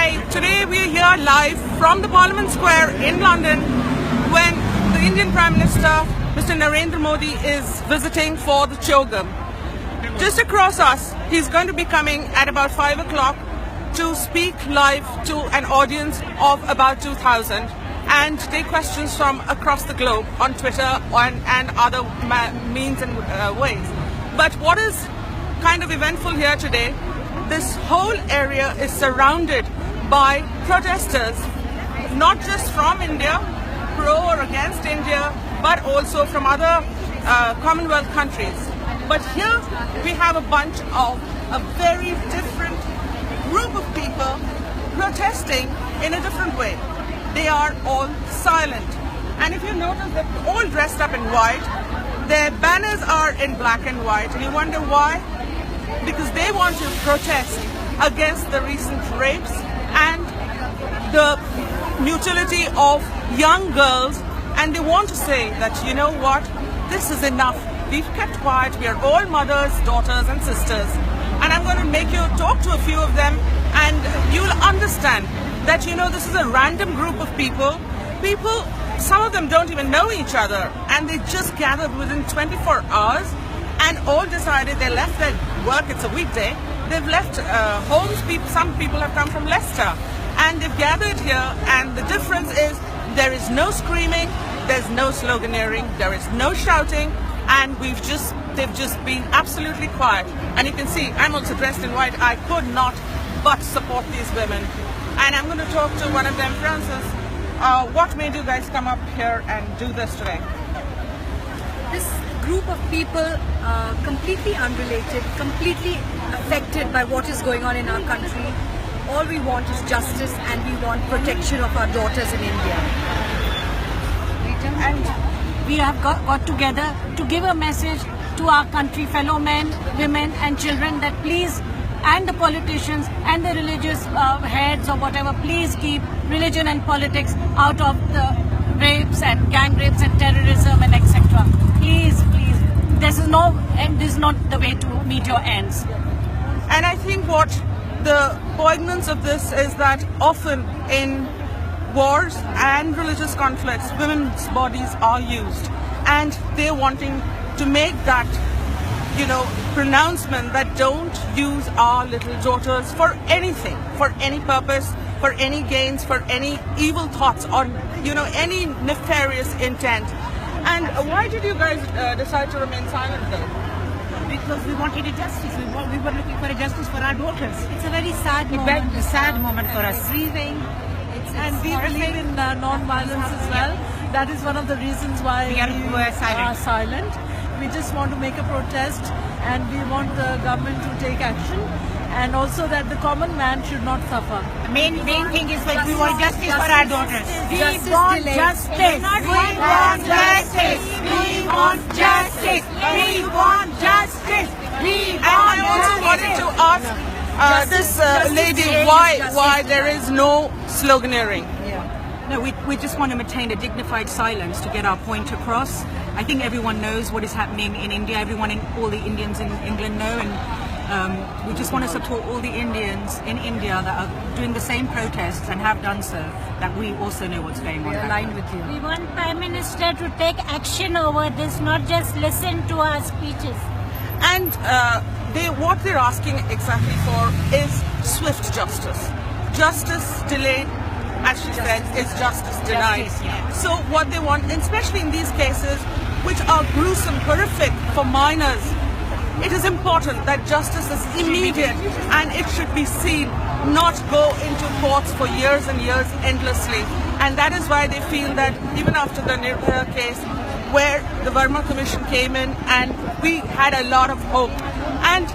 Hi, today we are here live from the Parliament Square in London when the Indian Prime Minister, Mr. Narendra Modi, is visiting for the Chogam. Just across us, he's going to be coming at about 5 o'clock to speak live to an audience of about 2,000 and take questions from across the globe on Twitter and other means and ways. But what is kind of eventful here today, this whole area is surrounded by protesters, not just from India, pro or against India, but also from other Commonwealth countries. But here we have a bunch of a very different group of people protesting in a different way. They are all silent. And if you notice, they're all dressed up in white. Their banners are in black and white. And you wonder why? Because they want to protest against the recent rapes and the mutility of young girls. And they want to say that, you know what, this is enough. We've kept quiet. We are all mothers, daughters and sisters. And I'm going to make you talk to a few of them and you'll understand that, you know, this is a random group of people. Some of them don't even know each other, and they just gathered within 24 hours and all decided they left their work. It's a weekday. They've left homes. Some people have come from Leicester and they've gathered here, and the difference is there is no screaming, there's no sloganeering, there is no shouting, and they've just been absolutely quiet. And you can see I'm also dressed in white. I could not but support these women. And I'm going to talk to one of them, Francis. What made you guys come up here and do this today? This group of people, completely unrelated, completely affected by what is going on in our country. All we want is justice, and we want protection of our daughters in India. And we have got together to give a message to our country, fellow men, women and children, that please, and the politicians and the religious heads or whatever, please keep religion and politics out of the rapes and gang rapes and terrorism and etc. Please, please. This is not the way to meet your ends. And I think what the poignance of this is that often in wars and religious conflicts, women's bodies are used, and they're wanting to make that, you know, pronouncement that don't use our little daughters for anything, for any purpose, for any gains, for any evil thoughts, or, you know, any nefarious intent. And why did you guys decide to remain silent though? Because we wanted a justice. We were looking for a justice for our daughters. It's a very sad moment. A sad moment for us. Grieving. And we believe in non-violence as well. That is one of the reasons why we are silent. We just want to make a protest, and we want the government to take action, and also that the common man should not suffer. The main thing is that we want justice for our daughters. We want justice. We want justice. We want justice. We want justice. And I also wanted to ask this lady why there is no sloganeering. No, we just want to maintain a dignified silence to get our point across. I think everyone knows what is happening in India. All the Indians in England know, and we just want to support all the Indians in India that are doing the same protests and have done so, that we also know what's going on. We are aligned with you. We want Prime Minister to take action over this, not just listen to our speeches. And what they're asking exactly for is swift justice. Justice delayed, as she said, is justice denied. So what they want, especially in these cases, which are gruesome, horrific for minors, it is important that justice is immediate and it should be seen, not go into courts for years and years endlessly. And that is why they feel that even after the Nirbhaya case, where the Verma Commission came in and we had a lot of hope. And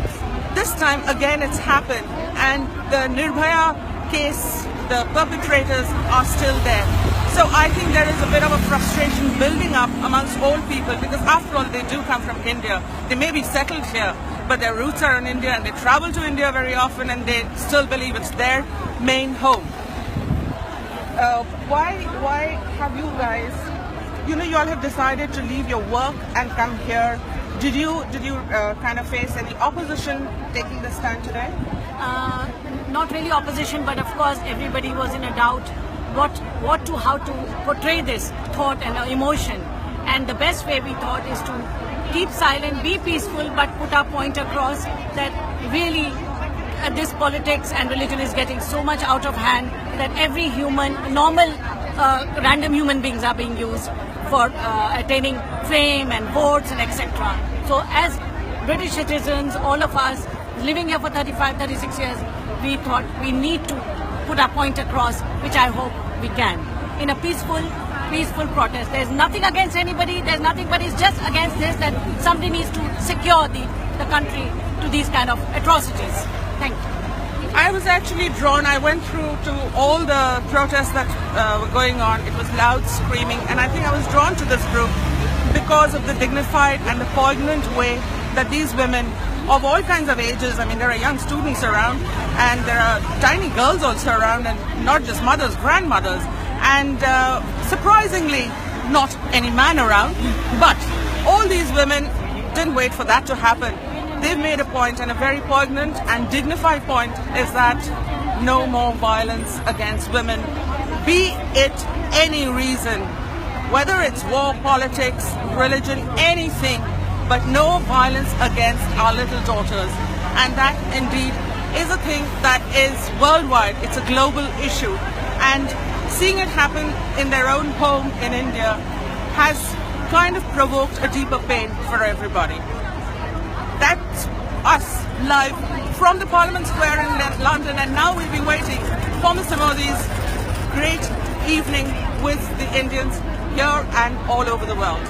this time again it's happened, and the Nirbhaya case, the perpetrators are still there. So I think there is a bit of a frustration building up amongst all people, because after all they do come from India. They may be settled here, but their roots are in India, and they travel to India very often, and they still believe it's their main home. Why have you guys, you all have decided to leave your work and come here? Did you kind of face any opposition taking the stand today? not really opposition, but of course everybody was in a doubt how to portray this thought and emotion. And the best way we thought is to keep silent, be peaceful, but put our point across that really this politics and religion is getting so much out of hand that every human, normal, random human beings are being used for attaining fame and votes and etc. So as British citizens, all of us living here for 35, 36 years, we thought we need to put our point across, which I hope we can, in a peaceful protest. There's nothing against anybody, there's nothing, but it's just against this that somebody needs to secure the country to these kind of atrocities. Thank you. I was actually drawn. I went through to all the protests that were going on. It was loud screaming, and I think I was drawn to this group because of the dignified and the poignant way that these women of all kinds of ages, I mean there are young students around and there are tiny girls also around, and not just mothers, grandmothers, and surprisingly not any man around, but all these women didn't wait for that to happen. They've made a point, and a very poignant and dignified point is that no more violence against women, be it any reason, whether it's war, politics, religion, anything, but no violence against our little daughters. And that indeed is a thing that is worldwide. It's a global issue, and seeing it happen in their own home in India has kind of provoked a deeper pain for everybody. That's us live from the Parliament Square in London, and now we'll be waiting for Mr. Modi's great evening with the Indians here and all over the world.